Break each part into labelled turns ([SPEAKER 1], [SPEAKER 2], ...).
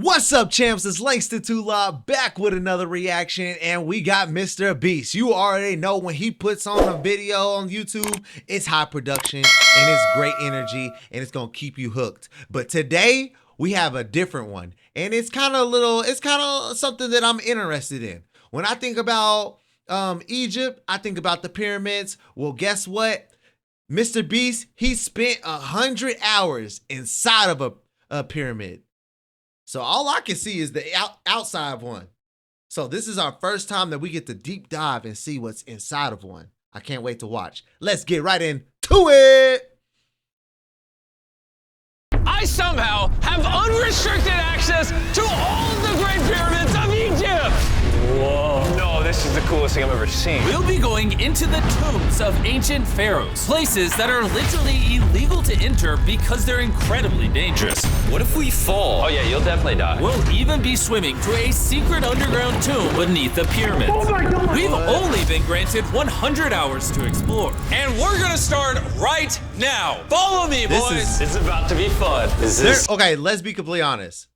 [SPEAKER 1] What's up, champs? It's Langston Tula back with another reaction, and we got MrBeast. You already know when he puts on a video on YouTube, it's high production and it's great energy and it's gonna keep you hooked. But today we have a different one, and it's kind of something that I'm interested in. When I think about Egypt, I think about the pyramids. Well, guess what? MrBeast, he spent 100 hours inside of a pyramid. So all I can see is the outside one. So this is our first time that we get to deep dive and see what's inside of one. I can't wait to watch. Let's get right into it.
[SPEAKER 2] I somehow have unrestricted access to all of the Great Pyramids of Egypt. Whoa. No, this is the coolest thing I've ever seen.
[SPEAKER 3] We'll be going into the tombs of ancient pharaohs, places that are literally illegal to enter because they're incredibly dangerous.
[SPEAKER 2] What if we fall? Oh yeah, you'll definitely die.
[SPEAKER 3] We'll even be swimming to a secret underground tomb beneath the pyramids.
[SPEAKER 2] Oh my God.
[SPEAKER 3] We've only been granted 100 hours to explore.
[SPEAKER 2] And we're gonna start right now. Follow me, boys. It's about to be fun.
[SPEAKER 1] Okay, let's be completely honest.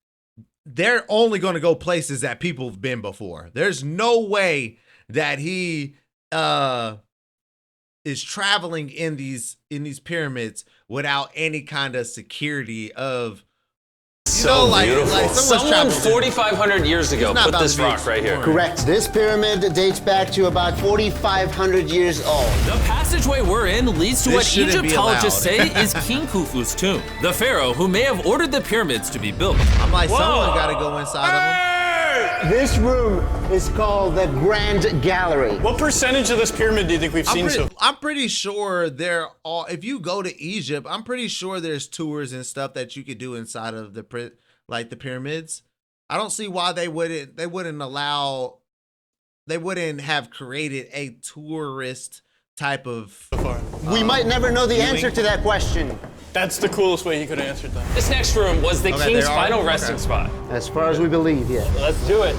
[SPEAKER 1] They're only going to go places that people have been before. There's no way that he is traveling in these pyramids without any kind of security of
[SPEAKER 2] someone 4,500 years ago put this rock right here.
[SPEAKER 4] Correct. This pyramid dates back to about 4,500 years old.
[SPEAKER 3] The passageway we're in leads to what Egyptologists say is King Khufu's tomb, the pharaoh who may have ordered the pyramids to be built.
[SPEAKER 1] I'm like, someone got to go inside of them.
[SPEAKER 4] This room is called the Grand Gallery.
[SPEAKER 5] What percentage of this pyramid do you think we've seen so?
[SPEAKER 1] I'm pretty sure they're all. If you go to Egypt, I'm pretty sure there's tours and stuff that you could do inside of the pyramids. I don't see why they wouldn't have created a tourist type of.
[SPEAKER 4] We might never know the answer to that question.
[SPEAKER 5] That's the coolest way he could have answered that.
[SPEAKER 2] This next room was the king's final resting spot.
[SPEAKER 4] As far as we believe, yeah.
[SPEAKER 2] Let's do it.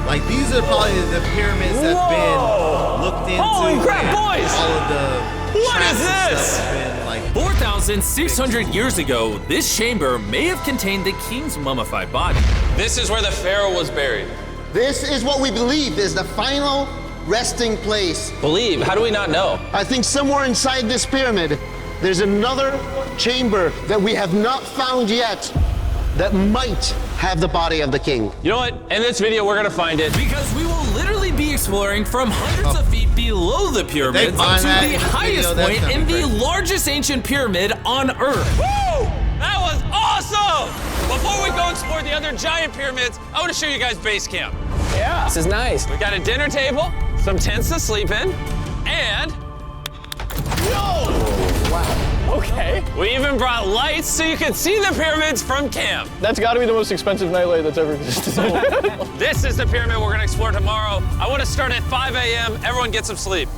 [SPEAKER 1] Like, these are probably the pyramids that have been looked into.
[SPEAKER 2] Holy crap, boys!
[SPEAKER 1] All of the
[SPEAKER 2] what is this?
[SPEAKER 1] Been, like,
[SPEAKER 3] 4,600 years ago, this chamber may have contained the king's mummified body.
[SPEAKER 2] This is where the pharaoh was buried.
[SPEAKER 4] This is what we believe is the final resting place.
[SPEAKER 2] Believe? How do we not know?
[SPEAKER 4] I think somewhere inside this pyramid, there's another chamber that we have not found yet that might have the body of the king.
[SPEAKER 2] You know what? In this video, we're gonna find it.
[SPEAKER 3] Because we will literally be exploring from hundreds of feet below the pyramids up to the highest point in the largest ancient pyramid on Earth.
[SPEAKER 2] Woo! That was awesome! Before we go explore the other giant pyramids, I want to show you guys base camp.
[SPEAKER 5] Yeah.
[SPEAKER 2] This is nice. We got a dinner table, some tents to sleep in, and...
[SPEAKER 5] Wow. Okay.
[SPEAKER 2] We even brought lights so you can see the pyramids from camp.
[SPEAKER 5] That's got to be the most expensive nightlight that's ever existed.
[SPEAKER 2] This is the pyramid we're going to explore tomorrow. I want to start at 5 a.m. Everyone get some sleep.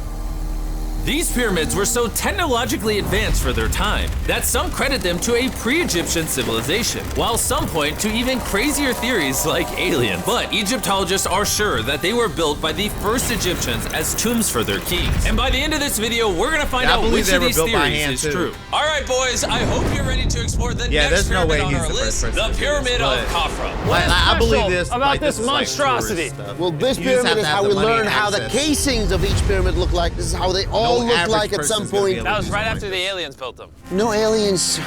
[SPEAKER 3] These pyramids were so technologically advanced for their time that some credit them to a pre-Egyptian civilization, while some point to even crazier theories like aliens. But Egyptologists are sure that they were built by the first Egyptians as tombs for their kings. And by the end of this video, we're gonna find out which of these theories is true.
[SPEAKER 2] All right, boys, I hope you're ready to explore the next pyramid on our list, the Pyramid of Khafra.
[SPEAKER 1] I believe this
[SPEAKER 5] about this monstrosity.
[SPEAKER 4] Well, this pyramid is how we learn how the casings of each pyramid look like. This is how they all look like at some point.
[SPEAKER 2] That was right after the aliens built them.
[SPEAKER 4] No aliens.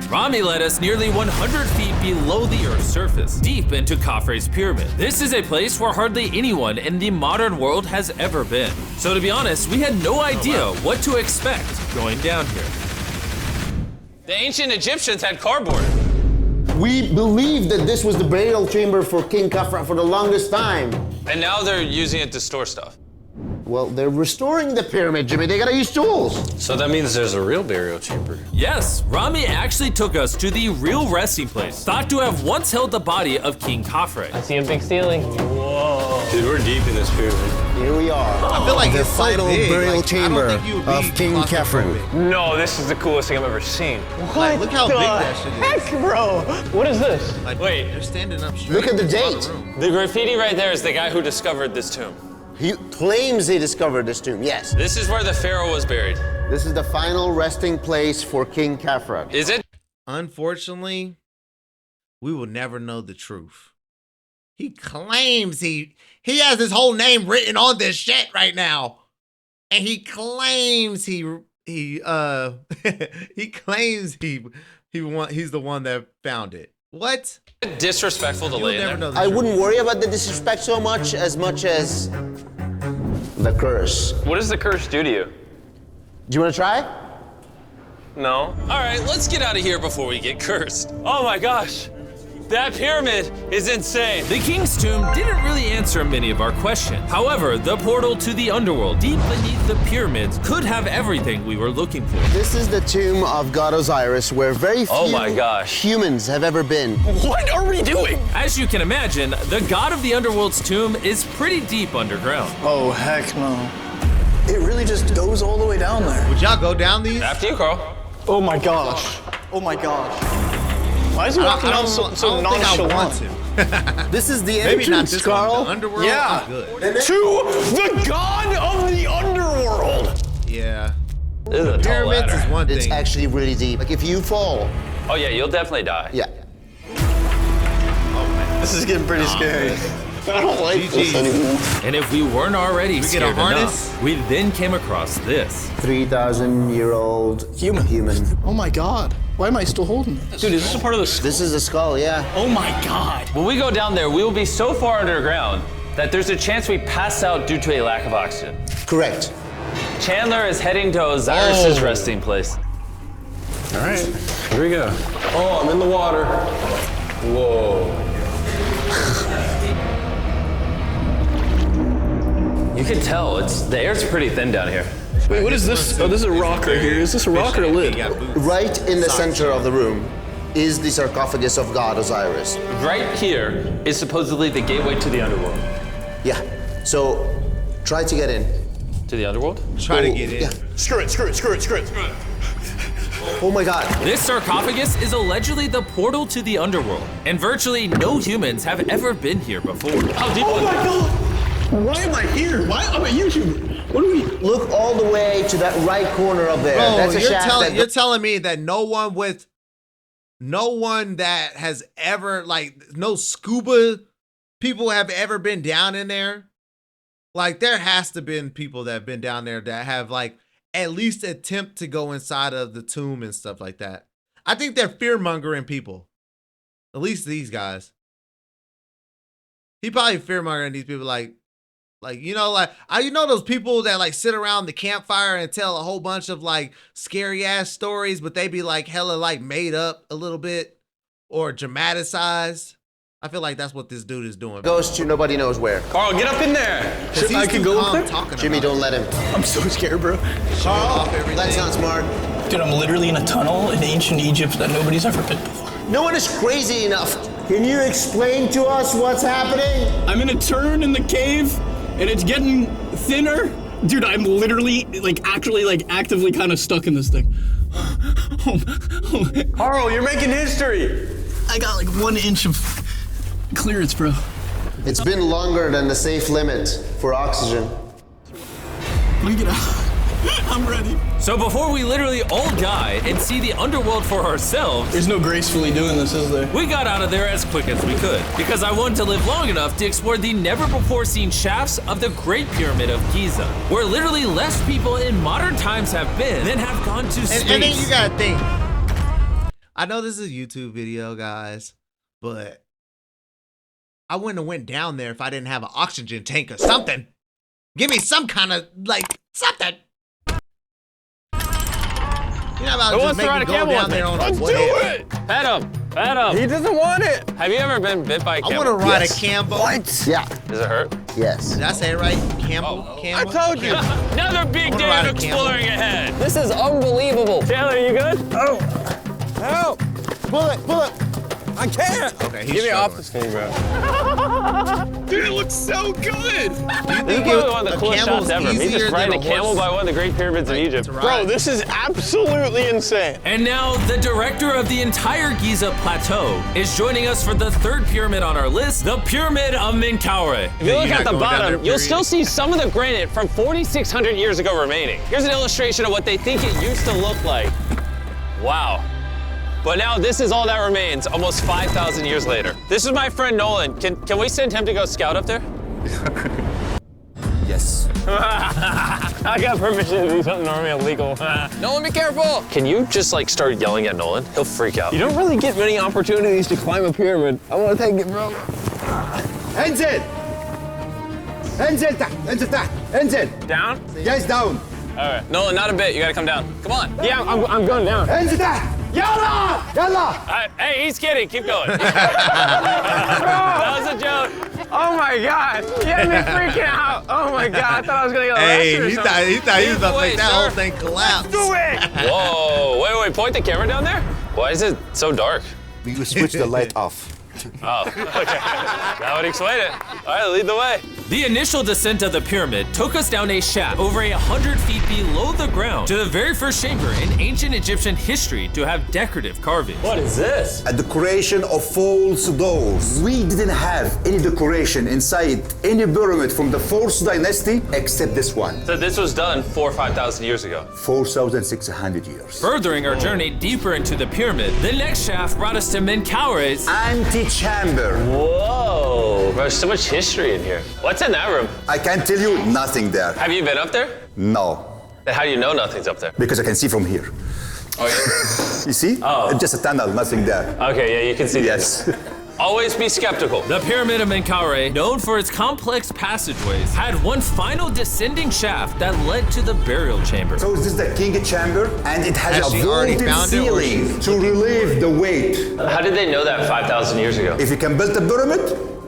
[SPEAKER 3] Rami led us nearly 100 feet below the Earth's surface, deep into Khafre's pyramid. This is a place where hardly anyone in the modern world has ever been. So to be honest, we had no idea what to expect going down here.
[SPEAKER 2] The ancient Egyptians had cardboard.
[SPEAKER 4] We believe that this was the burial chamber for King Khafra for the longest time.
[SPEAKER 2] And now they're using it to store stuff.
[SPEAKER 4] Well, they're restoring the pyramid, Jimmy. They gotta use tools.
[SPEAKER 6] So that means there's a real burial chamber.
[SPEAKER 3] Yes, Rami actually took us to the real resting place, thought to have once held the body of King Khafre.
[SPEAKER 2] I see a big ceiling.
[SPEAKER 6] Whoa. Dude, we're deep in this pyramid.
[SPEAKER 4] Here we are.
[SPEAKER 1] I feel like
[SPEAKER 4] the
[SPEAKER 1] it's so
[SPEAKER 4] final
[SPEAKER 1] big.
[SPEAKER 4] burial
[SPEAKER 1] Like,
[SPEAKER 4] chamber of King Khafre.
[SPEAKER 2] No, this is the coolest thing I've ever seen.
[SPEAKER 1] Like, look how big that shit is.
[SPEAKER 5] Heck, bro. What is this?
[SPEAKER 1] Like,
[SPEAKER 2] wait,
[SPEAKER 1] they're standing up straight.
[SPEAKER 4] Look at the date.
[SPEAKER 2] The graffiti right there is the guy who discovered this tomb.
[SPEAKER 4] He claims he discovered this tomb, yes.
[SPEAKER 2] This is where the pharaoh was buried.
[SPEAKER 4] This is the final resting place for King Khafra.
[SPEAKER 2] Is it?
[SPEAKER 1] Unfortunately, we will never know the truth. He claims he has his whole name written on this shit right now. And he claims he claims he's the one that found it. What?
[SPEAKER 3] Disrespectful to lay in there.
[SPEAKER 4] I wouldn't worry about the disrespect so much as the curse.
[SPEAKER 5] What does the curse do to you?
[SPEAKER 4] Do you want to try?
[SPEAKER 5] No.
[SPEAKER 3] All right, let's get out of here before we get cursed.
[SPEAKER 2] Oh my gosh. That pyramid is insane.
[SPEAKER 3] The King's Tomb didn't really answer many of our questions. However, the portal to the underworld deep beneath the pyramids could have everything we were looking for.
[SPEAKER 4] This is the tomb of God Osiris, where very few
[SPEAKER 2] Oh my gosh.
[SPEAKER 4] humans have ever been.
[SPEAKER 5] What are we doing?
[SPEAKER 3] As you can imagine, the god of the underworld's tomb is pretty deep underground.
[SPEAKER 7] Oh, heck no. It really just goes all the way down there.
[SPEAKER 1] Would y'all go down these?
[SPEAKER 2] After you, Carl.
[SPEAKER 7] Oh my gosh. Oh my gosh. Why is he walking down so
[SPEAKER 1] I don't think I want
[SPEAKER 7] nonchalant?
[SPEAKER 1] to.
[SPEAKER 4] This is the
[SPEAKER 1] Maybe not
[SPEAKER 4] entrance,
[SPEAKER 1] this
[SPEAKER 4] Carl.
[SPEAKER 1] one. The underworld?
[SPEAKER 7] Yeah.
[SPEAKER 1] I'm good.
[SPEAKER 5] To the god of the underworld.
[SPEAKER 1] Yeah.
[SPEAKER 2] This is a tall
[SPEAKER 1] Pyramids
[SPEAKER 2] ladder.
[SPEAKER 1] is one
[SPEAKER 4] It's
[SPEAKER 1] thing.
[SPEAKER 4] actually really deep. Like if you fall,
[SPEAKER 2] Oh yeah, you'll definitely die.
[SPEAKER 4] yeah.
[SPEAKER 7] This is getting pretty scary. I don't like this
[SPEAKER 1] GG.
[SPEAKER 7] anymore.
[SPEAKER 3] And if we weren't already
[SPEAKER 1] get a
[SPEAKER 3] scared
[SPEAKER 1] harness?
[SPEAKER 3] enough, we then came across this.
[SPEAKER 4] 3,000-year-old
[SPEAKER 7] Human. Oh my god. Why am I still holding this?
[SPEAKER 5] Dude, is this a part of the
[SPEAKER 4] This is the skull, yeah.
[SPEAKER 5] Oh my god.
[SPEAKER 2] When we go down there, we will be so far underground that there's a chance we pass out due to a lack of oxygen.
[SPEAKER 4] Correct.
[SPEAKER 2] Chandler is heading to Osiris's
[SPEAKER 1] Oh.
[SPEAKER 2] resting place.
[SPEAKER 6] All right, here we go. Oh, I'm in the water. Whoa.
[SPEAKER 2] You can tell the air's pretty thin down here.
[SPEAKER 5] Wait, what is this? Oh, this is a rock right here. Is this a rock or a lid?
[SPEAKER 4] Right in the center of the room is the sarcophagus of God Osiris.
[SPEAKER 2] Right here is supposedly the gateway to the underworld.
[SPEAKER 4] Yeah. So try to get in.
[SPEAKER 2] To the underworld?
[SPEAKER 1] Try to get in.
[SPEAKER 4] Yeah.
[SPEAKER 7] Screw it.
[SPEAKER 4] Oh my god.
[SPEAKER 3] This sarcophagus is allegedly the portal to the underworld, and virtually no humans have ever been here before.
[SPEAKER 2] How deep
[SPEAKER 7] Oh
[SPEAKER 2] was
[SPEAKER 7] my
[SPEAKER 2] it?
[SPEAKER 7] god. Why am I here? Why? I'm a YouTuber. What do we?
[SPEAKER 4] Look all the way to that right corner up there.
[SPEAKER 1] Bro,
[SPEAKER 4] That's a shaft
[SPEAKER 1] you're telling me that no one that has ever, like, no scuba people have ever been down in there? Like, there has to been people that have been down there that have, like, at least attempt to go inside of the tomb and stuff like that. I think they're fear-mongering people. At least these guys. He probably fear-mongering these people, like, you know, you know those people that like sit around the campfire and tell a whole bunch of like scary ass stories, but they be like hella like made up a little bit or dramatized. I feel like that's what this dude is doing.
[SPEAKER 4] goes to nobody knows where.
[SPEAKER 2] Carl, get up in there!
[SPEAKER 1] He's
[SPEAKER 7] I can
[SPEAKER 1] too
[SPEAKER 7] go up
[SPEAKER 1] calm
[SPEAKER 7] there?
[SPEAKER 1] talking
[SPEAKER 4] Jimmy,
[SPEAKER 1] about
[SPEAKER 4] don't let him.
[SPEAKER 7] I'm so scared, bro.
[SPEAKER 4] Carl, that's not smart.
[SPEAKER 7] Dude, I'm literally in a tunnel in ancient Egypt that nobody's ever been before.
[SPEAKER 4] No one is crazy enough. Can you explain to us what's happening?
[SPEAKER 5] I'm in a turn in the cave, and it's getting thinner. Dude, I'm literally, like, actually, like, actively kind of stuck in this thing.
[SPEAKER 6] Carl, you're making history.
[SPEAKER 7] I got like 1 inch of clearance, bro.
[SPEAKER 4] It's been longer than the safe limit for oxygen.
[SPEAKER 7] Let me get out. I'm ready.
[SPEAKER 3] So before we literally all die and see the underworld for ourselves,
[SPEAKER 7] There's no gracefully doing this, is there?
[SPEAKER 3] we got out of there as quick as we could, because I wanted to live long enough to explore the never-before-seen shafts of the Great Pyramid of Giza, where literally less people in modern times have been than have gone to space.
[SPEAKER 1] And then you gotta think. I know this is a YouTube video, guys, but I wouldn't have went down there if I didn't have an oxygen tank or something. Give me some kind of like something. You know about
[SPEAKER 2] Who
[SPEAKER 1] just
[SPEAKER 2] wants to
[SPEAKER 1] make
[SPEAKER 2] ride
[SPEAKER 1] me
[SPEAKER 2] a
[SPEAKER 1] go
[SPEAKER 2] camel
[SPEAKER 1] down
[SPEAKER 2] with me?
[SPEAKER 1] there on
[SPEAKER 2] Let's
[SPEAKER 1] a
[SPEAKER 2] do
[SPEAKER 1] whatever.
[SPEAKER 2] it! Pet him! Pet him!
[SPEAKER 6] He doesn't want it.
[SPEAKER 2] Have you ever been bit by a
[SPEAKER 1] I
[SPEAKER 2] camel?
[SPEAKER 1] want to ride
[SPEAKER 4] Yes.
[SPEAKER 1] a camel.
[SPEAKER 4] Yeah.
[SPEAKER 2] Does it hurt?
[SPEAKER 4] Yes.
[SPEAKER 1] Did I say it right? Camel? Camel?
[SPEAKER 6] I told you.
[SPEAKER 2] Another big
[SPEAKER 1] wanna
[SPEAKER 2] day
[SPEAKER 1] ride
[SPEAKER 2] of
[SPEAKER 1] a camel.
[SPEAKER 2] exploring ahead.
[SPEAKER 5] This is unbelievable.
[SPEAKER 2] Chandler, you good?
[SPEAKER 6] Help. Pull it. I can't.
[SPEAKER 1] Okay, he's
[SPEAKER 6] Get me off
[SPEAKER 1] struggling.
[SPEAKER 6] this thing, bro.
[SPEAKER 5] Dude, it looks so good.
[SPEAKER 2] This is
[SPEAKER 1] think
[SPEAKER 2] probably one of the
[SPEAKER 1] a
[SPEAKER 2] coolest
[SPEAKER 1] camel's
[SPEAKER 2] shots ever. Me
[SPEAKER 1] easier
[SPEAKER 2] just
[SPEAKER 1] than
[SPEAKER 2] riding
[SPEAKER 1] a
[SPEAKER 2] a camel
[SPEAKER 1] horse?
[SPEAKER 2] by one of the great pyramids in Egypt.
[SPEAKER 1] To ride.
[SPEAKER 5] Bro, this is absolutely insane.
[SPEAKER 3] And now, the director of the entire Giza Plateau is joining us for the third pyramid on our list, the Pyramid of Menkaure.
[SPEAKER 2] If you look
[SPEAKER 1] You're
[SPEAKER 2] at
[SPEAKER 1] not
[SPEAKER 2] the
[SPEAKER 1] going down there,
[SPEAKER 2] bottom, you'll
[SPEAKER 1] period.
[SPEAKER 2] still see some of the granite from 4,600 years ago remaining. Here's an illustration of what they think it used to look like. Wow. But now this is all that remains, almost 5,000 years later. This is my friend Nolan. Can we send him to go scout up there?
[SPEAKER 8] Yes.
[SPEAKER 2] I got permission to do something normally illegal. Nolan, be careful! Can you just like start yelling at Nolan? He'll freak out.
[SPEAKER 6] You don't really get many opportunities to climb a pyramid. I want to take it, bro.
[SPEAKER 8] انزل انزل تحت انزل تحت انزل
[SPEAKER 2] Down?
[SPEAKER 8] yes down
[SPEAKER 2] All right. Nolan, not a bit. You gotta come down. Come on. Yeah, I'm going down.
[SPEAKER 8] انزل تحت يلا يلا
[SPEAKER 2] Hey, he's kidding. Keep going. That was a joke. Oh my God. You had me freaking out. Oh my God. I thought I was gonna get arrested
[SPEAKER 1] Hey,
[SPEAKER 2] or
[SPEAKER 1] he
[SPEAKER 2] something.
[SPEAKER 1] thought he was about to
[SPEAKER 2] Wait,
[SPEAKER 1] make that
[SPEAKER 2] sir.
[SPEAKER 1] whole thing collapse.
[SPEAKER 2] Do it! Whoa, wait, point the camera down there? Why is it so dark?
[SPEAKER 8] you switch the light off
[SPEAKER 2] Oh, okay. That would explain it. All right, lead the way.
[SPEAKER 3] The initial descent of the pyramid took us down a shaft over 100 feet below the ground to the very first chamber in ancient Egyptian history to have decorative carvings.
[SPEAKER 2] What is this?
[SPEAKER 8] a decoration of false doors we didn't have any decoration inside any pyramid from the 4th dynasty except this one
[SPEAKER 2] So this was done 4,000 or 5,000 years ago.
[SPEAKER 8] 4,600 years
[SPEAKER 3] Furthering our journey deeper into the pyramid, the next shaft brought us to Menkaure's
[SPEAKER 8] anti-chamber
[SPEAKER 2] Whoa, there's so much history in here. What's in that room?
[SPEAKER 8] I can't tell you nothing there
[SPEAKER 2] Have you been up there?
[SPEAKER 8] no
[SPEAKER 2] Then how do you know nothing's up there?
[SPEAKER 8] because I can see from here
[SPEAKER 2] Oh, yeah.
[SPEAKER 8] you see it's just a tunnel nothing there
[SPEAKER 2] Okay, yeah, you can see
[SPEAKER 8] yes
[SPEAKER 2] Always be skeptical.
[SPEAKER 3] The Pyramid of Menkaure, known for its complex passageways, had one final descending shaft that led to the burial chamber.
[SPEAKER 8] So this is the king chamber, and it has
[SPEAKER 1] Has
[SPEAKER 8] a
[SPEAKER 1] she already
[SPEAKER 8] vaulted
[SPEAKER 1] found it, or
[SPEAKER 8] ceiling to relieve the weight.
[SPEAKER 2] How did they know that 5,000 years ago?
[SPEAKER 8] If you can build a pyramid,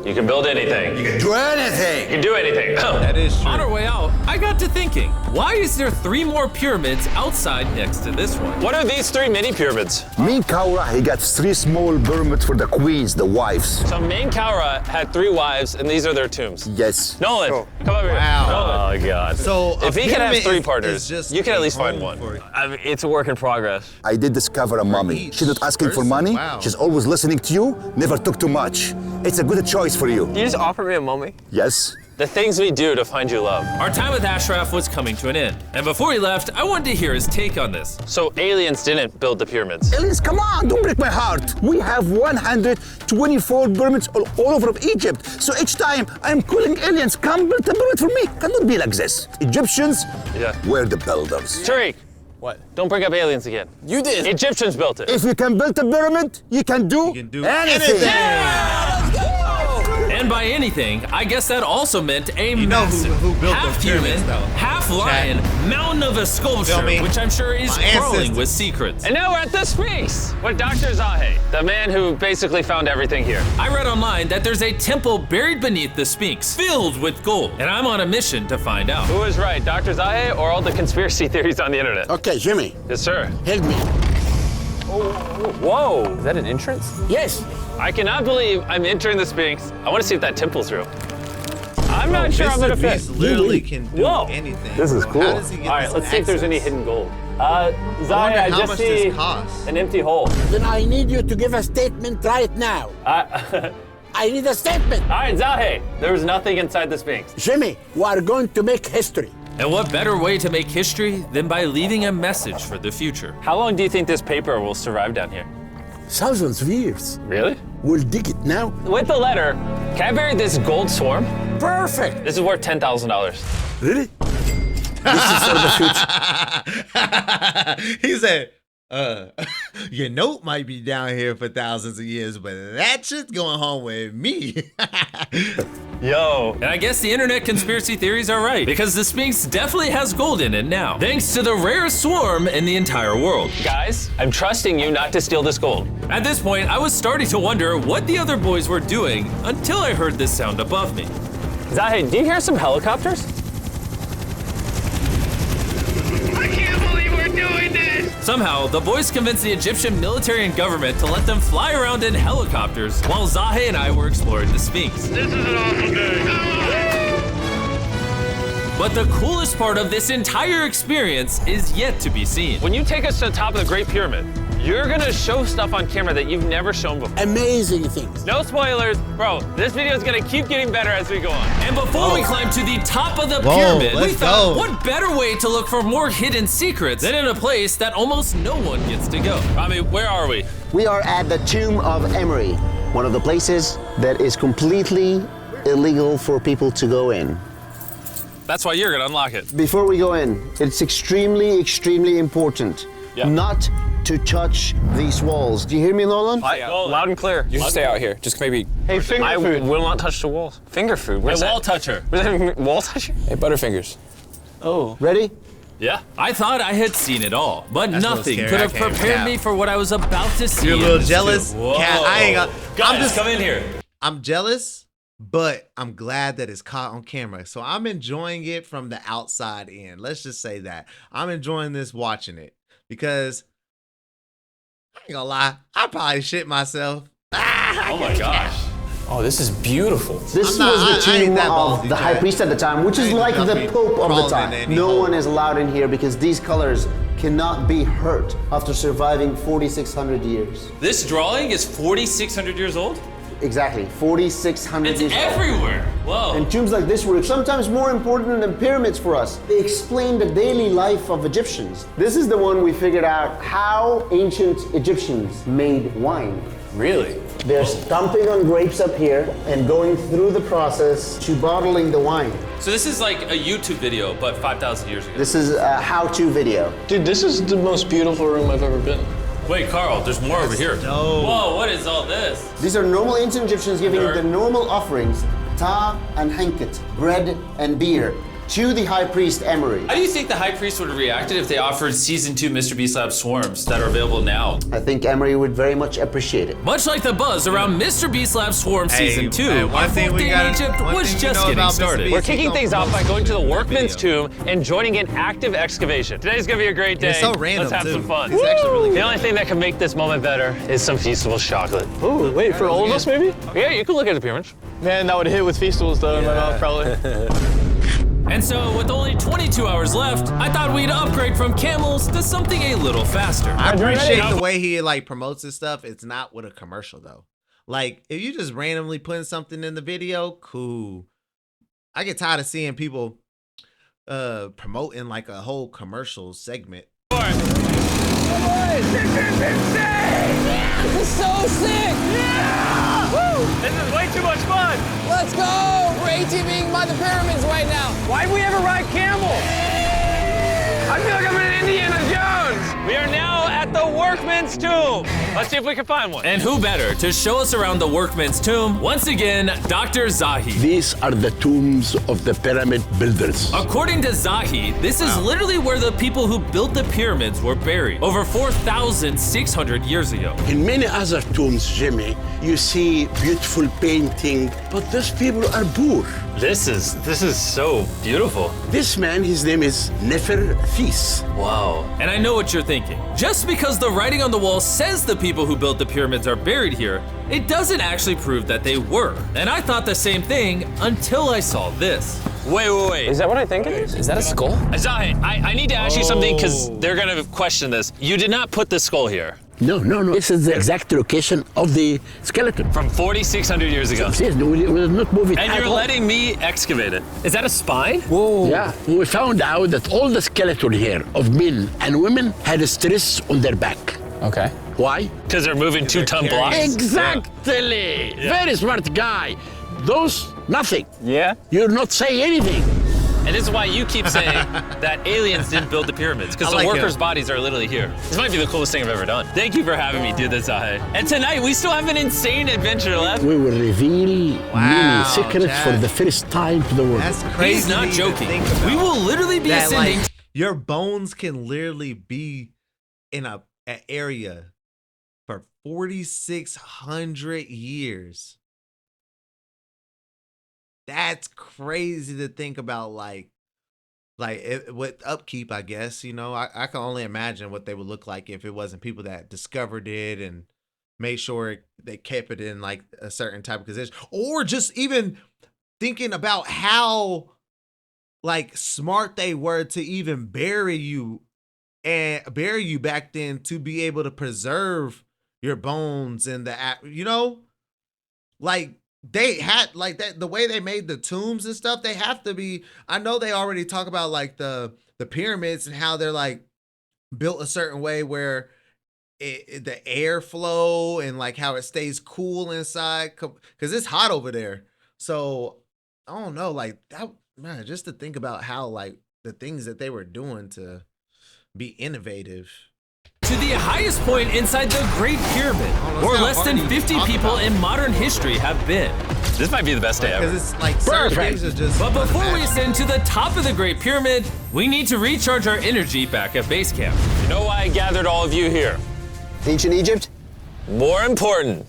[SPEAKER 2] You can build anything.
[SPEAKER 8] you can do anything.
[SPEAKER 2] You can do anything.
[SPEAKER 1] That is
[SPEAKER 3] On our
[SPEAKER 1] true.
[SPEAKER 3] way out, I got to thinking, why is there 3 more pyramids outside next to this one?
[SPEAKER 2] What are these 3 mini pyramids?
[SPEAKER 8] Menkaure, he got 3 small pyramids for the queens, the wives.
[SPEAKER 2] So Menkaure had 3 wives, and these are their tombs.
[SPEAKER 8] Yes.
[SPEAKER 2] Nolan, come over
[SPEAKER 1] Wow.
[SPEAKER 2] here. Nolan. Oh God.
[SPEAKER 1] So
[SPEAKER 2] if he can have 3
[SPEAKER 1] partners,
[SPEAKER 2] partners, you can at least find one. I mean, it's a work in progress.
[SPEAKER 8] I did discover a mummy.
[SPEAKER 1] each
[SPEAKER 8] She's not asking for
[SPEAKER 1] person,
[SPEAKER 8] money.
[SPEAKER 1] wow.
[SPEAKER 8] She's always listening to you, never took too much. It's a good choice for you.
[SPEAKER 2] You just offer me a mummy?
[SPEAKER 8] Yes.
[SPEAKER 2] The things we do to find you love.
[SPEAKER 3] Our time with Ashraf was coming to an end, and before he left, I wanted to hear his take on this.
[SPEAKER 2] So aliens didn't build the pyramids.
[SPEAKER 8] Aliens, come on, don't break my heart. We have 124 pyramids all over Egypt. So each time I'm calling aliens, come build a pyramid for me. Cannot be like this. Egyptians
[SPEAKER 2] Yeah.
[SPEAKER 8] were the builders.
[SPEAKER 2] Tariq,
[SPEAKER 7] What?
[SPEAKER 2] don't bring up aliens again.
[SPEAKER 7] You did.
[SPEAKER 2] Egyptians built it.
[SPEAKER 8] If you can build a pyramid, you can do,
[SPEAKER 1] can do
[SPEAKER 8] anything.
[SPEAKER 3] And by anything, I guess that also meant a
[SPEAKER 1] know
[SPEAKER 3] massive,
[SPEAKER 1] who built
[SPEAKER 3] half
[SPEAKER 1] those pyramids,
[SPEAKER 3] human,
[SPEAKER 1] though.
[SPEAKER 3] half lion mountain of a sculpture,
[SPEAKER 1] Feel me?
[SPEAKER 3] which I'm sure is
[SPEAKER 1] My
[SPEAKER 3] crawling
[SPEAKER 1] ancestors.
[SPEAKER 3] with secrets.
[SPEAKER 2] And now we're at the Sphinx with Dr. Zahe, the man who basically found everything here.
[SPEAKER 3] I read online that there's a temple buried beneath the Sphinx, filled with gold, and I'm on a mission to find out.
[SPEAKER 2] Who is right, Dr. Zahe or all the conspiracy theories on the internet?
[SPEAKER 9] Okay, Jimmy,
[SPEAKER 2] Yes, sir.
[SPEAKER 9] help me.
[SPEAKER 2] Whoa, is that an entrance?
[SPEAKER 9] Yes.
[SPEAKER 2] I cannot believe I'm entering the Sphinx. I want to see if that temple's real. I'm not sure I'm gonna fit.
[SPEAKER 1] MrBeast literally can do
[SPEAKER 2] Whoa.
[SPEAKER 1] anything.
[SPEAKER 2] This is
[SPEAKER 1] bro.
[SPEAKER 2] cool.
[SPEAKER 1] How does he get
[SPEAKER 2] All right,
[SPEAKER 1] this
[SPEAKER 2] let's see if there's any
[SPEAKER 1] access?
[SPEAKER 2] hidden gold.
[SPEAKER 1] I
[SPEAKER 2] Zahe,
[SPEAKER 1] wonder
[SPEAKER 2] I
[SPEAKER 1] how
[SPEAKER 2] just
[SPEAKER 1] much
[SPEAKER 2] see
[SPEAKER 1] this costs.
[SPEAKER 2] an empty hole.
[SPEAKER 9] Then I need you to give a statement right now. I need a statement.
[SPEAKER 2] All right, Zahe, there was nothing inside the Sphinx.
[SPEAKER 9] Jimmy, we are going to make history.
[SPEAKER 3] And what better way to make history than by leaving a message for the future?
[SPEAKER 2] How long do you think this paper will survive down here?
[SPEAKER 9] Thousands of years.
[SPEAKER 2] Really?
[SPEAKER 9] We'll dig it now.
[SPEAKER 2] With the letter, can I bury this gold swarm?
[SPEAKER 9] Perfect.
[SPEAKER 2] This is worth $10,000.
[SPEAKER 9] Really? This is for the future.
[SPEAKER 1] He said, your note might be down here for thousands of years, but that shit's going home with me.
[SPEAKER 2] Yo.
[SPEAKER 3] And I guess the internet conspiracy theories are right, because the Sphinx definitely has gold in it now, thanks to the rarest swarm in the entire world.
[SPEAKER 2] Guys, I'm trusting you not to steal this gold.
[SPEAKER 3] At this point, I was starting to wonder what the other boys were doing until I heard this sound above me.
[SPEAKER 2] Zahe, do you hear some helicopters? I can't believe we're doing this!
[SPEAKER 3] Somehow, the boys convinced the Egyptian military and government to let them fly around in helicopters while Zahe and I were exploring the Sphinx.
[SPEAKER 2] This is an awful day.
[SPEAKER 3] But the coolest part of this entire experience is yet to be seen.
[SPEAKER 2] When you take us to the top of the Great Pyramid, You're gonna show stuff on camera that you've never shown before.
[SPEAKER 9] Amazing things.
[SPEAKER 2] No spoilers, bro. This video is gonna keep getting better as we go on.
[SPEAKER 3] And before we climb to the top of the pyramid, we
[SPEAKER 1] let's
[SPEAKER 3] thought,
[SPEAKER 1] go.
[SPEAKER 3] what better way to look for more hidden secrets than in a place that almost no one gets to go?
[SPEAKER 2] Rami, where are we?
[SPEAKER 4] We are at the tomb of Emery, one of the places that is completely illegal for people to go in.
[SPEAKER 2] That's why you're gonna unlock it.
[SPEAKER 4] Before we go in, it's extremely, extremely important not to touch these walls. Do you hear me, Nolan?
[SPEAKER 2] Loud and clear.
[SPEAKER 6] You should stay out here. Just maybe.
[SPEAKER 2] Hey, finger food. I will not touch the walls. Finger food. Where's
[SPEAKER 3] Wall
[SPEAKER 2] that?
[SPEAKER 3] toucher.
[SPEAKER 2] Wall toucher?
[SPEAKER 6] Hey, Butterfingers.
[SPEAKER 2] Oh.
[SPEAKER 4] Ready?
[SPEAKER 3] Yeah. I thought I had seen it all, but
[SPEAKER 1] That's a little
[SPEAKER 3] nothing
[SPEAKER 1] scary.
[SPEAKER 3] could
[SPEAKER 1] I
[SPEAKER 3] have
[SPEAKER 1] can't
[SPEAKER 3] prepared
[SPEAKER 1] cap.
[SPEAKER 3] me for what I was about to see.
[SPEAKER 1] You're a
[SPEAKER 3] in
[SPEAKER 1] little
[SPEAKER 3] this
[SPEAKER 1] jealous?
[SPEAKER 3] too. Whoa.
[SPEAKER 1] Cat, I ain't gonna-
[SPEAKER 3] Guys,
[SPEAKER 1] I'm just-
[SPEAKER 3] come in here.
[SPEAKER 1] I'm jealous, but I'm glad that it's caught on camera. So I'm enjoying it from the outside in. Let's just say that. I'm enjoying this watching it because I ain't gonna lie, I probably shit myself.
[SPEAKER 3] Oh my gosh.
[SPEAKER 6] Oh, this is beautiful.
[SPEAKER 4] This
[SPEAKER 1] I'm not-
[SPEAKER 4] was
[SPEAKER 1] I
[SPEAKER 4] the
[SPEAKER 1] ain't
[SPEAKER 4] tomb
[SPEAKER 1] that
[SPEAKER 4] of
[SPEAKER 1] ballsy,
[SPEAKER 4] the high
[SPEAKER 1] Chad.
[SPEAKER 4] priest at the time, which is
[SPEAKER 1] ain't
[SPEAKER 4] like the
[SPEAKER 1] jumping,
[SPEAKER 4] pope of the
[SPEAKER 1] crawling in
[SPEAKER 4] time.
[SPEAKER 1] any
[SPEAKER 4] No
[SPEAKER 1] hole.
[SPEAKER 4] one is allowed in here because these colors cannot be hurt after surviving 4,600 years.
[SPEAKER 3] This drawing is 4,600 years old?
[SPEAKER 4] Exactly, 4,600
[SPEAKER 3] It's
[SPEAKER 4] years old.
[SPEAKER 3] everywhere. Whoa.
[SPEAKER 4] And tombs like this were sometimes more important than pyramids for us. They explain the daily life of Egyptians. This is the one we figured out how ancient Egyptians made wine.
[SPEAKER 6] Really?
[SPEAKER 4] They're stomping on grapes up here and going through the process to bottling the wine.
[SPEAKER 3] So this is like a YouTube video, but 5,000 years ago.
[SPEAKER 4] This is a how-to video.
[SPEAKER 6] Dude, this is the most beautiful room I've ever been.
[SPEAKER 3] Wait, Carl, there's more over here. Whoa, what is all this?
[SPEAKER 4] These are normal ancient Egyptians giving the normal offerings, ta and hanket, bread and beer, to the high priest Emery.
[SPEAKER 3] How do you think the high priest would have reacted if they offered season 2 MrBeast Lab swarms that are available now?
[SPEAKER 4] I think Emery would very much appreciate it.
[SPEAKER 3] Much like the buzz around MrBeast Lab Swarm season 2,
[SPEAKER 1] hey,
[SPEAKER 3] our fourth day in Egypt was just getting started.
[SPEAKER 2] We're kicking things off by going to the workman's tomb and joining an active excavation. Today's gonna be a great day.
[SPEAKER 1] It's so random,
[SPEAKER 2] Let's have
[SPEAKER 1] too.
[SPEAKER 2] some fun.
[SPEAKER 1] It's actually really
[SPEAKER 2] The
[SPEAKER 1] good.
[SPEAKER 2] only thing that can make this moment better is some Feastables chocolate.
[SPEAKER 7] Ooh, wait, for all of us maybe?
[SPEAKER 2] Yeah, you can look at the pyramids.
[SPEAKER 7] Man, that would hit with Feastables though in my mouth probably.
[SPEAKER 3] And so, with only 22 hours left, I thought we'd upgrade from camels to something a little faster.
[SPEAKER 1] I appreciate the way he like promotes his stuff. It's not with a commercial though. Like if you just randomly putting something in the video, cool. I get tired of seeing people promoting like a whole commercial segment.
[SPEAKER 10] This is so sick! Yeah! Woo!
[SPEAKER 2] This is way too much fun.
[SPEAKER 10] Let's go! We're ATVing by the pyramids right now.
[SPEAKER 2] Why'd we ever ride camel? I feel like I'm in Indiana Jones. We are now at the workman's tomb. Let's see if we can find one.
[SPEAKER 3] And who better to show us around the workman's tomb? Once again, Dr. Zahi.
[SPEAKER 9] These are the tombs of the pyramid builders.
[SPEAKER 3] According to Zahi, this is literally where the people who built the pyramids were buried over 4,600 years ago.
[SPEAKER 9] In many other tombs, Jimmy, you see beautiful painting, but those people are poor.
[SPEAKER 2] This is so beautiful.
[SPEAKER 9] This man, his name is Neferthis.
[SPEAKER 3] Wow. And I know what you're thinking. Just because the writing on the wall says the people who built the pyramids are buried here, it doesn't actually prove that they were. And I thought the same thing until I saw this.
[SPEAKER 2] Wait.
[SPEAKER 6] Is that what I think it is? Is that a skull?
[SPEAKER 2] Zahi, I need to ask you something because they're gonna question this. You did not put the skull here.
[SPEAKER 9] No. This is the exact location of the skeleton.
[SPEAKER 2] From 4,600 years ago.
[SPEAKER 9] Yes, we will not move it
[SPEAKER 2] And
[SPEAKER 9] at
[SPEAKER 2] you're
[SPEAKER 9] all.
[SPEAKER 2] letting me excavate it. Is that a spine?
[SPEAKER 9] Yeah, we found out that all the skeleton here of men and women had a stress on their back.
[SPEAKER 6] Okay.
[SPEAKER 9] Why?
[SPEAKER 2] Because they're moving 2-ton blocks?
[SPEAKER 9] Exactly. Very smart guy. Those, nothing.
[SPEAKER 2] Yeah.
[SPEAKER 9] You're not saying anything.
[SPEAKER 2] And this is why you keep saying that aliens didn't build the pyramids, because
[SPEAKER 1] I
[SPEAKER 2] the
[SPEAKER 1] like
[SPEAKER 2] workers'
[SPEAKER 1] it.
[SPEAKER 2] bodies are literally here. This might be the coolest thing I've ever done. Thank you for having me do this, Zahi. And tonight, we still have an insane adventure left.
[SPEAKER 9] We will reveal
[SPEAKER 1] Wow,
[SPEAKER 9] many secrets
[SPEAKER 1] Chad.
[SPEAKER 9] for the first time to the world.
[SPEAKER 1] That's crazy.
[SPEAKER 3] He's not
[SPEAKER 1] to even
[SPEAKER 3] joking.
[SPEAKER 1] think about.
[SPEAKER 3] We will literally be
[SPEAKER 1] That,
[SPEAKER 3] ascending.
[SPEAKER 1] like, your bones can literally be in an area for 4,600 years. That's crazy to think about. With upkeep, I guess, you know, I can only imagine what they would look like if it wasn't people that discovered it and made sure they kept it in like a certain type of position, or just even thinking about how like smart they were to even bury you and bury you back then to be able to preserve your bones and like they had like that, the way they made the tombs and stuff, they have to be, I know they already talk about like the pyramids and how they're like built a certain way where the airflow and like how it stays cool inside because it's hot over there. So I don't know, like that, man, just to think about how like the things that they were doing to be innovative.
[SPEAKER 3] To the highest point inside the Great Pyramid, where less than 50 people in modern history have been.
[SPEAKER 2] This might be the best day ever.
[SPEAKER 1] Because it's like certain things are just.
[SPEAKER 3] But before we ascend to the top of the Great Pyramid, we need to recharge our energy back at base camp.
[SPEAKER 2] You know why I gathered all of you here?
[SPEAKER 4] Ancient Egypt?
[SPEAKER 2] More important,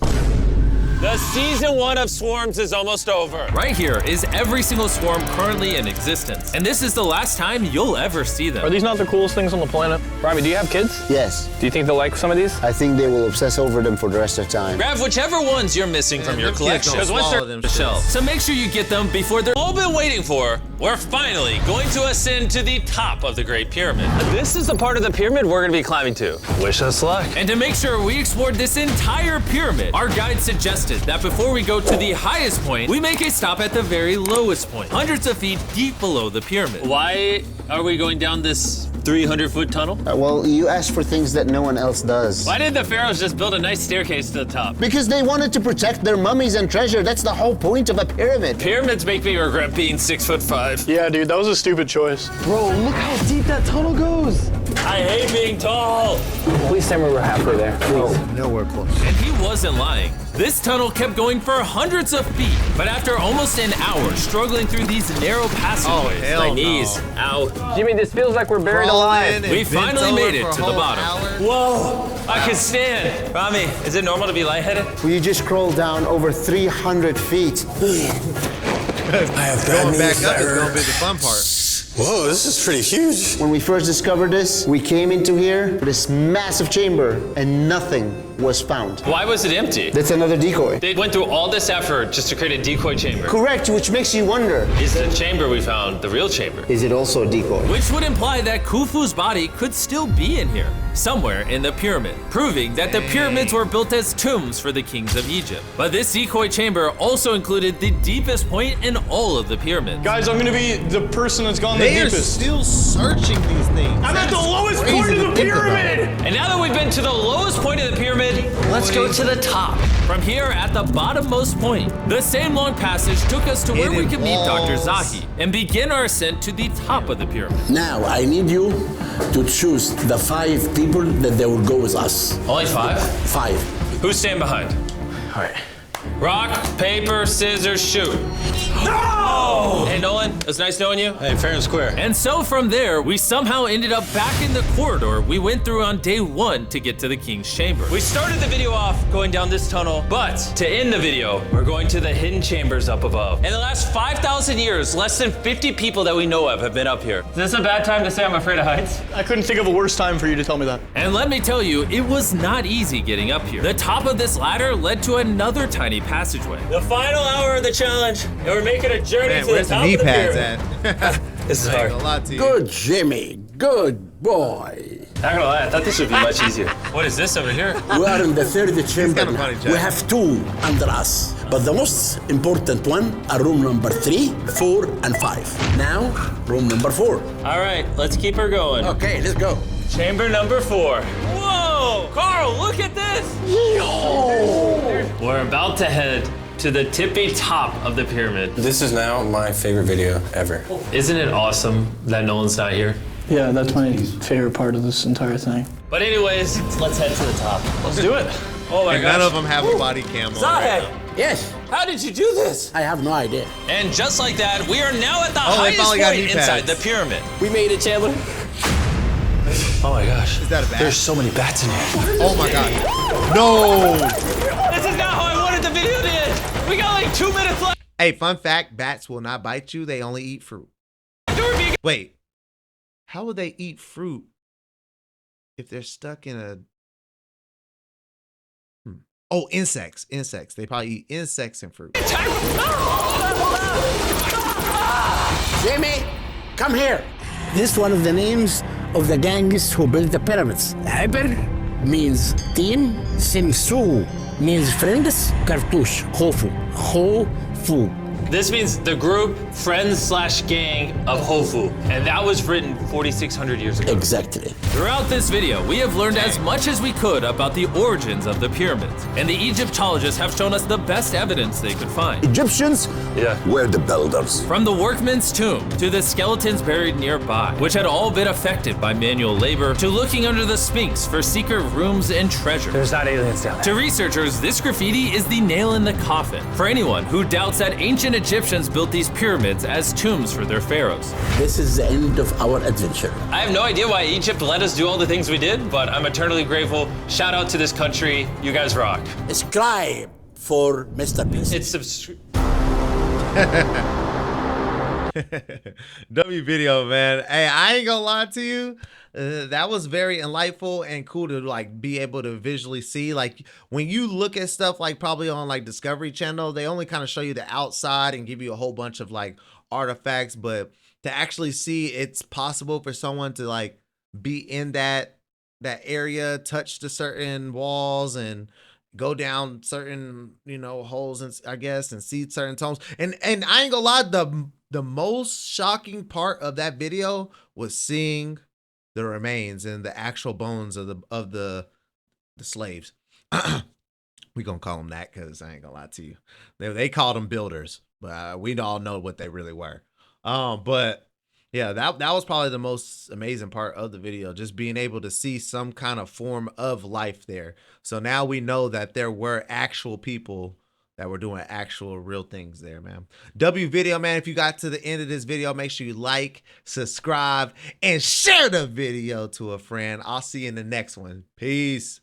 [SPEAKER 2] the season 1 of Swarms is almost over.
[SPEAKER 3] Right here is every single swarm currently in existence. And this is the last time you'll ever see them.
[SPEAKER 6] Are these not the coolest things on the planet? Robbie, do you have kids?
[SPEAKER 4] Yes.
[SPEAKER 6] Do you think they'll like some of these?
[SPEAKER 4] I think they will obsess over them for the rest of time.
[SPEAKER 2] Grab whichever ones you're missing from your collection.
[SPEAKER 3] Because once they're on the shelf, so make sure you get them before they're
[SPEAKER 2] all been waiting for. We're finally going to ascend to the top of the Great Pyramid. This is the part of the pyramid we're going to be climbing to. Wish us luck.
[SPEAKER 3] And to make sure we explored this entire pyramid, our guide suggested that before we go to the highest point, we make a stop at the very lowest point, hundreds of feet deep below the pyramid.
[SPEAKER 2] Why are we going down this 300-foot tunnel?
[SPEAKER 4] Well, you asked for things that no one else does.
[SPEAKER 2] Why didn't the pharaohs just build a nice staircase to the top?
[SPEAKER 4] Because they wanted to protect their mummies and treasure. That's the whole point of a pyramid.
[SPEAKER 2] Pyramids make me regret being 6'5".
[SPEAKER 5] Yeah, dude, that was a stupid choice.
[SPEAKER 7] Bro, look how deep that tunnel goes.
[SPEAKER 2] I hate being tall.
[SPEAKER 6] Please tell me we're halfway there, please.
[SPEAKER 1] Nowhere close.
[SPEAKER 3] And he wasn't lying. This tunnel kept going for hundreds of feet, but after almost an hour struggling through these narrow passageways,
[SPEAKER 1] hell
[SPEAKER 3] my
[SPEAKER 1] knees.
[SPEAKER 2] Ow.
[SPEAKER 6] Jimmy, this feels like we're buried alive.
[SPEAKER 3] we finally made it to the bottom.
[SPEAKER 2] Whoa, I can stand. Rami, is it normal to be lightheaded?
[SPEAKER 4] We just crawled down over 300 feet.
[SPEAKER 6] I have
[SPEAKER 1] Going back up is gonna be the fun part.
[SPEAKER 6] Whoa, this is pretty huge.
[SPEAKER 4] When we first discovered this, we came into here, this massive chamber, and nothing was found.
[SPEAKER 2] Why was it empty?
[SPEAKER 4] That's another decoy.
[SPEAKER 2] They went through all this effort just to create a decoy chamber.
[SPEAKER 4] Correct, which makes you wonder,
[SPEAKER 2] Is the chamber we found the real chamber?
[SPEAKER 4] is it also a decoy?
[SPEAKER 3] Which would imply that Khufu's body could still be in here, somewhere in the pyramid, proving that the pyramids were built as tombs for the kings of Egypt. But this decoy chamber also included the deepest point in all of the pyramids.
[SPEAKER 5] Guys, I'm gonna be the person that's gone the
[SPEAKER 1] They are
[SPEAKER 5] deepest.
[SPEAKER 1] still searching these things.
[SPEAKER 5] I'm at the lowest point of the pyramid!
[SPEAKER 2] And now that we've been to the lowest point of the pyramid, let's go to the top.
[SPEAKER 3] From here at the bottommost point, the same long passage took us to where we could meet Dr. Zahi and begin our ascent to the top of the pyramid.
[SPEAKER 9] Now, I need you to choose the 5 people that they will go with us.
[SPEAKER 2] Only 5?
[SPEAKER 9] 5.
[SPEAKER 2] Who's staying behind?
[SPEAKER 6] All right.
[SPEAKER 2] Rock, paper, scissors, shoot. No! Hey, Nolan, it was nice knowing you.
[SPEAKER 6] Hey, fair and square.
[SPEAKER 3] And so from there, we somehow ended up back in the corridor we went through on day 1 to get to the king's chamber.
[SPEAKER 2] We started the video off going down this tunnel, but to end the video, we're going to the hidden chambers up above. In the last 5,000 years, less than 50 people that we know of have been up here. Is this a bad time to say I'm afraid of heights?
[SPEAKER 5] I couldn't think of a worse time for you to tell me that.
[SPEAKER 3] And let me tell you, it was not easy getting up here. The top of this ladder led to another tiny passageway.
[SPEAKER 2] The final hour of the challenge, and we're making a journey
[SPEAKER 1] Man,
[SPEAKER 2] to the
[SPEAKER 1] where's the
[SPEAKER 2] top
[SPEAKER 1] knee
[SPEAKER 2] of the
[SPEAKER 1] pads
[SPEAKER 2] pyramid.
[SPEAKER 1] at?
[SPEAKER 2] This is
[SPEAKER 1] I ain't
[SPEAKER 2] hard.
[SPEAKER 1] gonna lie to you.
[SPEAKER 9] Good, Jimmy. Good boy.
[SPEAKER 2] Not gonna lie, I thought this would be much easier. What is this over here?
[SPEAKER 9] We are in the 3rd chamber.
[SPEAKER 1] kinda funny, Jack.
[SPEAKER 9] We have 2 under us. But the most important one are room number 3, 4, and 5. Now, room number 4.
[SPEAKER 2] All right, let's keep her going.
[SPEAKER 9] Okay, let's go.
[SPEAKER 2] Chamber number 4. Whoa! Carl, look at this! We're about to head to the tippy top of the pyramid.
[SPEAKER 6] This is now my favorite video ever.
[SPEAKER 2] Isn't it awesome that Nolan's not here?
[SPEAKER 5] Yeah, that's my favorite part of this entire thing.
[SPEAKER 2] But anyways, let's head to the top.
[SPEAKER 5] Let's do it.
[SPEAKER 2] Oh my
[SPEAKER 1] And
[SPEAKER 2] gosh.
[SPEAKER 1] none of them have a body cam on. Right now.
[SPEAKER 9] Yes,
[SPEAKER 2] How did you do this?
[SPEAKER 9] I have no idea.
[SPEAKER 2] And just like that, we are now at the
[SPEAKER 1] Oh, they
[SPEAKER 2] highest
[SPEAKER 1] finally got
[SPEAKER 2] point
[SPEAKER 1] knee
[SPEAKER 2] inside
[SPEAKER 1] pads.
[SPEAKER 2] the pyramid.
[SPEAKER 5] We made it, Chandler.
[SPEAKER 2] Oh my gosh.
[SPEAKER 1] Is that a bat?
[SPEAKER 6] There's so many bats in here.
[SPEAKER 1] Oh my god. No.
[SPEAKER 2] This is not how I wanted the video to end. We got like 2 minutes left.
[SPEAKER 1] Hey, fun fact, bats will not bite you. They only eat fruit. Wait. How would they eat fruit if they're stuck in a... Oh, insects. Insects. They probably eat insects and fruit.
[SPEAKER 9] Jimmy, come here. This is one of the names of the gangs who built the pyramids. Hyper means teen, Simsu means friends, Cartouche, Hofu, Hofu.
[SPEAKER 2] This means the group, friends/gang of Hofu. And that was written 4,600 years ago.
[SPEAKER 9] Exactly.
[SPEAKER 3] Throughout this video, we have learned as much as we could about the origins of the pyramids, and the Egyptologists have shown us the best evidence they could find.
[SPEAKER 8] Egyptians were the builders.
[SPEAKER 3] From the workman's tomb, to the skeletons buried nearby, which had all been affected by manual labor, to looking under the Sphinx for secret rooms and treasure.
[SPEAKER 2] There's not aliens down there.
[SPEAKER 3] To researchers, this graffiti is the nail in the coffin for anyone who doubts that ancient Egyptians built these pyramids as tombs for their pharaohs.
[SPEAKER 9] This is the end of our adventure.
[SPEAKER 2] I have no idea why Egypt let us do all the things we did, but I'm eternally grateful. Shout out to this country. You guys rock.
[SPEAKER 9] Subscribe for MrBeast.
[SPEAKER 2] It's
[SPEAKER 1] W video, man. Hey, I ain't gonna lie to you. That was very enlightful and cool to like be able to visually see. Like when you look at stuff like probably on like Discovery Channel, they only kind of show you the outside and give you a whole bunch of like artifacts, but to actually see it's possible for someone to like be in that area, touch the certain walls and go down certain, you know, holes and I guess and see certain tones. And I ain't gonna lie, the most shocking part of that video was seeing the remains and the actual bones of the slaves. We gonna call them that because I ain't gonna lie to you. They called them builders, but we all know what they really were. But yeah, that was probably the most amazing part of the video, just being able to see some kind of form of life there. So now we know that there were actual people that were doing actual real things there, man. W video, man, if you got to the end of this video, make sure you like, subscribe, and share the video to a friend. I'll see you in the next one. Peace.